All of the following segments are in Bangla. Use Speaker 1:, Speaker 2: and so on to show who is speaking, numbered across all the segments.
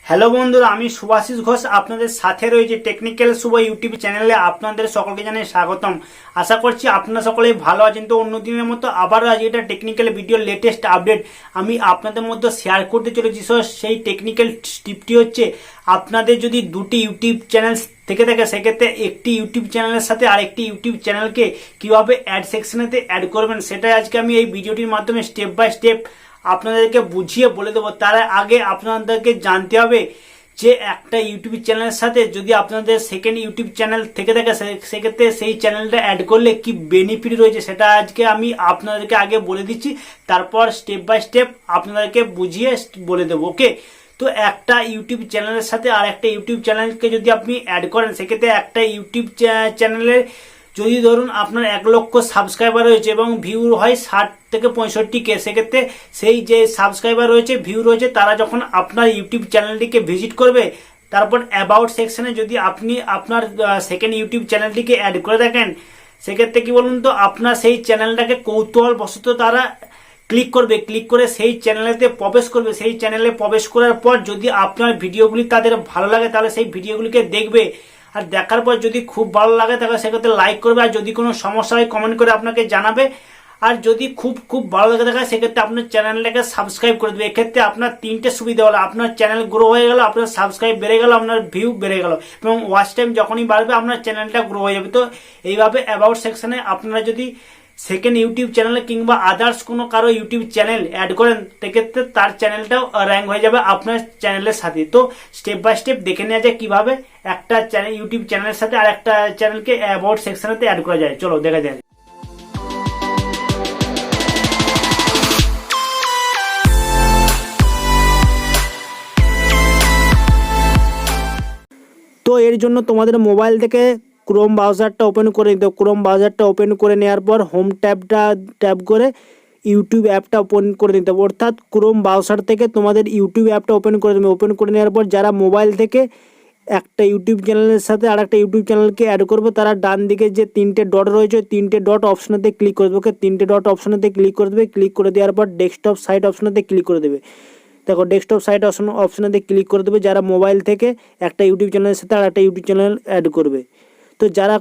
Speaker 1: হ্যালো বন্ধুরা, আমি সুভাষিস ঘোষ আপনাদের সাথে রয়েছে টেকনিক্যাল শুভ ইউটিউব চ্যানেলে। আপনাদের সকলকে জানাই স্বাগতম। আশা করছি আপনারা সকলেই ভালো আছেন। তো অন্য দিনের মতো আবারও আজ এটা টেকনিক্যাল ভিডিও লেটেস্ট আপডেট আমি আপনাদের মধ্যে শেয়ার করতে চলেছি। সেই টেকনিক্যাল টিপটি হচ্ছে, আপনাদের যদি দুটি ইউটিউব চ্যানেল থেকে থাকে সেক্ষেত্রে একটি ইউটিউব চ্যানেলের সাথে আরেকটি ইউটিউব চ্যানেলকে কিভাবে অ্যাড সেকশনেতে অ্যাড করবেন সেটাই আজকে আমি এই ভিডিওটির মাধ্যমে স্টেপ বাই স্টেপ আপনাদেরকে বুঝিয়ে বলে দেবো। তার আগে আপনাদেরকে জানতে হবে যে একটা ইউটিউব চ্যানেলের সাথে যদি আপনাদের সেকেন্ড ইউটিউব চ্যানেল থেকে থাকে সেক্ষেত্রে সেই চ্যানেলটা অ্যাড করলে কি বেনিফিট রয়েছে সেটা আজকে আমি আপনাদেরকে আগে বলে দিচ্ছি, তারপর স্টেপ বাই স্টেপ আপনাদেরকে বুঝিয়ে বলে দেবো। ওকে, তো একটা ইউটিউব চ্যানেলের সাথে আর একটা ইউটিউব চ্যানেলকে যদি আপনি অ্যাড করেন সেক্ষেত্রে একটা ইউটিউব চ্যানেলের যদি ধরুন আপনার 1 লক্ষ সাবস্ক্রাইবার রয়েছে এবং ভিউ হয় 60 থেকে 65K, সেক্ষেত্রে সেই যে সাবস্ক্রাইবার রয়েছে ভিউ রয়েছে তারা যখন আপনার ইউটিউব চ্যানেলটিকে ভিজিট করবে, তারপর অ্যাবাউট সেকশনে যদি আপনি আপনার সেকেন্ড ইউটিউব চ্যানেলটিকে অ্যাড করে দেখেন সেক্ষেত্রে কি বলুন তো, আপনার সেই চ্যানেলটাকে কৌতূহলবশত তারা ক্লিক করে সেই চ্যানেলেতে প্রবেশ করবে। সেই চ্যানেলে প্রবেশ করার পর যদি আপনার ভিডিওগুলি তাদের ভালো লাগে তাহলে সেই ভিডিওগুলিকে দেখবে, আর দেখার পর যদি খুব ভালো লাগে তাহলে সেক্ষেত্রে লাইক করবে, আর যদি কোনো সমস্যা হয় কমেন্ট করে আপনাকে জানাবে, আর যদি খুব ভালো লাগে দেখা সেক্ষেত্রে আপনার চ্যানেলটাকে সাবস্ক্রাইব করে দেবে। এক্ষেত্রে আপনার তিনটে সুবিধা হলো, আপনার চ্যানেল গ্রো হয়ে গেল, আপনার সাবস্ক্রাইব বেড়ে গেল, আপনার ভিউ বেড়ে গেল এবং ওয়াচ টাইম যখনই বাড়বে আপনার চ্যানেলটা গ্রো হয়ে যাবে। তো এইভাবে অ্যাবাউট সেকশনে আপনারা যদি সেকেন্ড ইউটিউব চ্যানেলে কিংবা আদার্স কোনো কারো ইউটিউব চ্যানেল অ্যাড করেন সেক্ষেত্রে তার চ্যানেলটাও র্যাঙ্ক হয়ে যাবে আপনার চ্যানেলের সাথে। তো স্টেপ বাই স্টেপ দেখে নেওয়া যায় কিভাবে একটা চ্যানেল ইউটিউব চ্যানেলের সাথে আর একটা চ্যানেলকে অ্যাবাউট সেকশনেতে অ্যাড করা যায়। চলো দেখা যায়। তো এর জন্য তোমাদের মোবাইল থেকে ক্রোম ব্রাউজারটা ওপেন করে নিতে হবে। ক্রোম ব্রাউজারটা ওপেন করে নেওয়ার পর হোম ট্যাব করে ইউটিউব অ্যাপটা ওপেন করে নিতে হবে। অর্থাৎ ক্রোম ব্রাউজার থেকে তোমাদের ইউটিউব অ্যাপটা ওপেন করে দেবে। ওপেন করে নেওয়ার পর যারা মোবাইল থেকে একটা ইউটিউব চ্যানেলের সাথে আর একটা ইউটিউব চ্যানেলকে অ্যাড করবে তারা ডান দিকে যে 3টে ডট রয়েছে ওই 3টে ডট অপশনেতে ক্লিক করে দেবে। ওকে, 3টে ডট অপশনেতে ক্লিক করে দেবে। ক্লিক করে দেওয়ার পর ডেস্কটপ সাইট অপশনেতে ক্লিক করে দেবে। দেখো ডেস্কটপ সাইট অপশনেতে ক্লিক করে দেবে যারা মোবাইল থেকে একটা ইউটিউব চ্যানেলের সাথে আর একটা ইউটিউব চ্যানেল অ্যাড করবে। তো যারা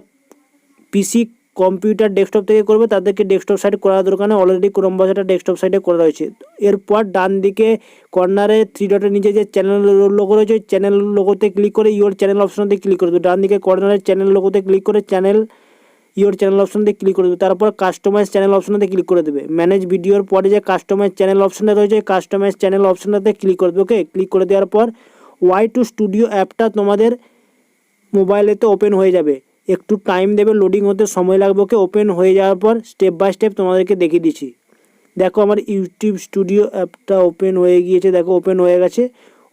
Speaker 1: পিসি কম্পিউটার ডেস্কটপ থেকে করবে তাদেরকে ডেস্কটপ সাইট করার দরকার নেই, অলরেডি ক্রোম ব্রাউজারটা ডেস্কটপ সাইটে করা রয়েছে। এরপর ডান দিকে কর্নারে 3 ডটের নিচে যে চ্যানেল লোগো রয়েছে ওই চ্যানেল লোগোতে ক্লিক করে ইওর চ্যানেল অপশনতে ক্লিক করে দেবে। ডান দিকে কর্নারে চ্যানেল লোগোতে ক্লিক করে ইওর চ্যানেল অপশনতে ক্লিক করে দেবে। তারপর কাস্টমাইজ চ্যানেল অপশনতে ক্লিক করে দেবে। ম্যানেজ ভিডিওর পরে যে কাস্টমাইজ চ্যানেল অপশনটা রয়েছে কাস্টমাইজ চ্যানেল অপশনটাতে ক্লিক করে দেবে। ওকে, ক্লিক করে দেওয়ার পর Y2 স্টুডিও অ্যাপটা তোমাদের মোবাইলেতে ওপেন হয়ে যাবে। একটু টাইম দেবে, লোডিং হতে সময় লাগবে। ওকে, ওপেন হয়ে যাওয়ার পর স্টেপ বাই স্টেপ তোমাদেরকে দেখিয়ে দিচ্ছি। দেখো আমার ইউটিউব স্টুডিও অ্যাপটা ওপেন হয়ে গিয়েছে। দেখো ওপেন হয়ে গেছে।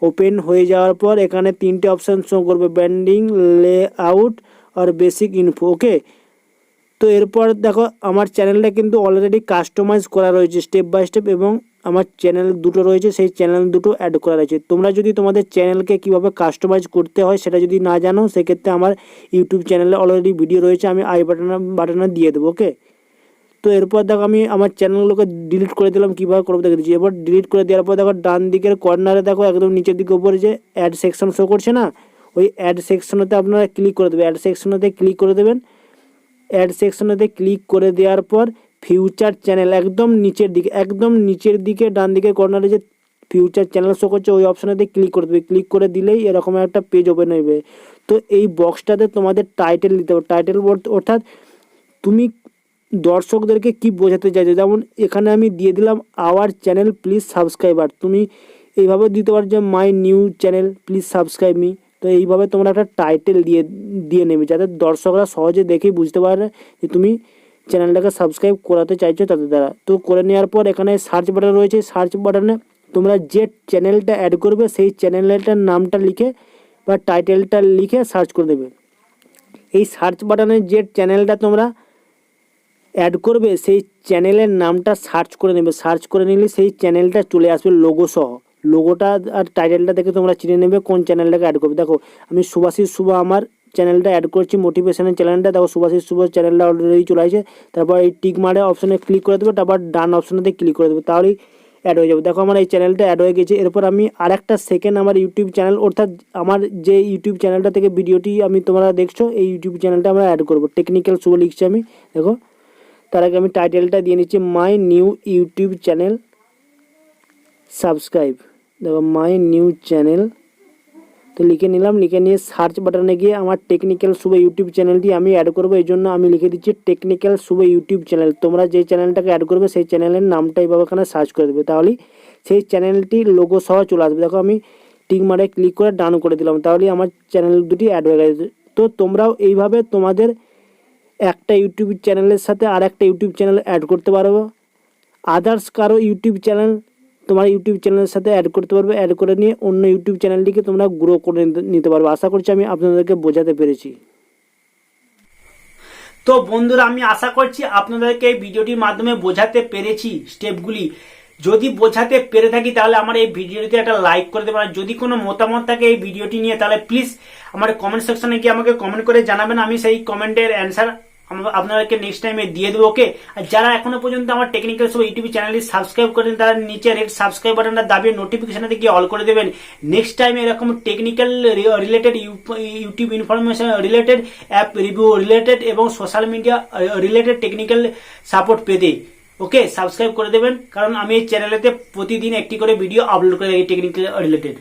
Speaker 1: ওপেন হয়ে যাওয়ার পর এখানে 3টে অপশান শো করবে, ব্র্যান্ডিং, লেআউট আর বেসিক ইনফো। ওকে, তো এরপর দেখো আমার চ্যানেলটা কিন্তু অলরেডি কাস্টমাইজ করা রয়েছে স্টেপ বাই স্টেপ, এবং আমার চ্যানেল দুটো রয়েছে সেই চ্যানেল দুটো অ্যাড করা রয়েছে। তোমরা যদি তোমাদের চ্যানেলকে কীভাবে কাস্টমাইজ করতে হয় সেটা যদি না জানো সেক্ষেত্রে আমার ইউটিউব চ্যানেলে অলরেডি ভিডিও রয়েছে, আমি আই বাটনে দিয়ে দেবো। ওকে, তো এরপর দেখো আমি আমার চ্যানেলগুলোকে ডিলিট করে দিলাম, কীভাবে করবো দেখে দিচ্ছি। এরপর ডিলিট করে দেওয়ার পর দেখো ডান দিকের কর্নারে দেখো একদম নিচের দিকে উপরে যে অ্যাড সেকশন শো করছে না, ওই অ্যাড সেকশনেতে আপনারা ক্লিক করে দেবেন। অ্যাড সেকশনেতে ক্লিক করে দেবেন। অ্যাড সেকশনেতে ক্লিক করে দেওয়ার পর ফিউচার চ্যানেল একদম নিচের দিকে ডান দিকে কর্নারে যে ফিউচার চ্যানেল শো করছে ওই অপশনেতে ক্লিক করে দেবে। ক্লিক করে দিলেই এরকম একটা পেজ ওপেন হবে। তো এই বক্সটাতে তোমাদের টাইটেল দিতে হবে। টাইটেল অর্থাৎ তুমি দর্শকদেরকে কি বোঝাতে চাইছো, যেমন এখানে আমি দিয়ে দিলাম আওয়ার চ্যানেল প্লিজ সাবস্ক্রাইবার। তুমি এইভাবে দিতে পারো যে my new channel please subscribe me. তো এইভাবে তোমরা একটা টাইটেল দিয়ে নেবে যাতে দর্শকরা সহজে দেখেই বুঝতে পারে যে তুমি চ্যানেলটাকে সাবস্ক্রাইব করাতে চাইছো তাদের দ্বারা। তো করে নেওয়ার পর এখানে সার্চ বাটন রয়েছে, সার্চ বাটনে তোমরা যে চ্যানেলটা অ্যাড করবে সেই চ্যানেলটার নামটা লিখে বা টাইটেলটা লিখে সার্চ করে দেবে। এই সার্চ বাটনে যে চ্যানেলটা তোমরা অ্যাড করবে সেই চ্যানেলের নামটা সার্চ করে নেবে। সার্চ করে নিলে সেই চ্যানেলটা চলে আসবে লোগো সহ। লোগোটা আর টাইটেলটা দেখে তোমরা চিনে নেবে কোন চ্যানেলটাকে অ্যাড করবে। দেখো আমি সুভাষিস শুভ আমার চ্যানেলটা অ্যাড করছি, মোটিভেশনের চ্যানেলটা। দেখো সুভাষিস শুভ চ্যানেলটা অলরেডি চলে আসে। তারপর এই টিক মারে অপশনে ক্লিক করে দেবে, তারপর ডান অপশনেতে ক্লিক করে দেবে। তাহলেই অ্যাড হয়ে যাবে। দেখো আমার এই চ্যানেলটা অ্যাড হয়ে গেছে। এরপর আমি আরেকটা সেকেন্ড আমার ইউটিউব চ্যানেল, অর্থাৎ আমার যে ইউটিউব চ্যানেলটা থেকে ভিডিওটি তোমরা দেখছো, এই ইউটিউব চ্যানেলটা আমরা অ্যাড করবো। টেকনিক্যাল শুভ লিখছি আমি, দেখো। তার আগে আমি টাইটেলটা দিয়ে নিচ্ছি my new YouTube channel subscribe. দেখো মাই নিউ চ্যানেল, তো লিখে নিলাম। লিখে নিয়ে সার্চ বাটনে গিয়ে আমার টেকনিক্যাল শুভ ইউটিউব চ্যানেলটি আমি অ্যাড করবো। এই জন্য আমি লিখে দিচ্ছি টেকনিক্যাল শুভ ইউটিউব চ্যানেল। তোমরা যে চ্যানেলটাকে অ্যাড করবে সেই চ্যানেলের নামটা এইভাবে এখানে সার্চ করে দেবে, তাহলেই সেই চ্যানেলটির লোগো সহ চলে আসবে। দেখো আমি টিক মারে ক্লিক করে ডান করে দিলাম, তাহলেই আমার চ্যানেল দুটি অ্যাড হয়ে গেছে। তো তোমরাও এইভাবে তোমাদের একটা ইউটিউব চ্যানেলের সাথে আর একটা ইউটিউব চ্যানেল অ্যাড করতে পারবো। আদার্স কারো ইউটিউব চ্যানেল তোমার ইউটিউব চ্যানেলের সাথে অ্যাড করতে পারবে। অ্যাড করে নিয়ে অন্য ইউটিউব চ্যানেলটিকে তোমরা গ্রো করে নিতে পারবে। আশা করছি আমি আপনাদেরকে বোঝাতে পেরেছি।
Speaker 2: তো বন্ধুরা, আমি আশা করছি আপনাদেরকে এই ভিডিওটির মাধ্যমে বোঝাতে পেরেছি স্টেপগুলি। যদি বোঝাতে পেরে থাকি তাহলে আমার এই ভিডিওটিতে একটা লাইক করে দেবেন। আর যদি কোনো মতামত থাকে এই ভিডিওটি নিয়ে তাহলে প্লিজ আমার কমেন্ট সেকশনে গিয়ে আমাকে কমেন্ট করে জানাবেন। আমি সেই কমেন্টের অ্যান্সার আপনাদেরকে নেক্সট টাইমে দিয়ে দেবো, ওকে। আর যারা এখনো পর্যন্ত আমার টেকনিক্যাল শুভ ইউটিউব চ্যানেলটি সাবস্ক্রাইব করেন তারা নিচে রেড সাবস্ক্রাইব বাটনটা দাবিয়ে নোটিফিকেশনে গিয়ে অল করে দেবেন। নেক্সট টাইম এরকম technical related YouTube information related, app review related এবং social media related technical support পেতে, ওকে, সাবস্ক্রাইব করে দেবেন। কারণ আমি এই চ্যানেলেতে প্রতিদিন একটি করে ভিডিও আপলোড করে থাকি টেকনিক্যাল রিলেটেড।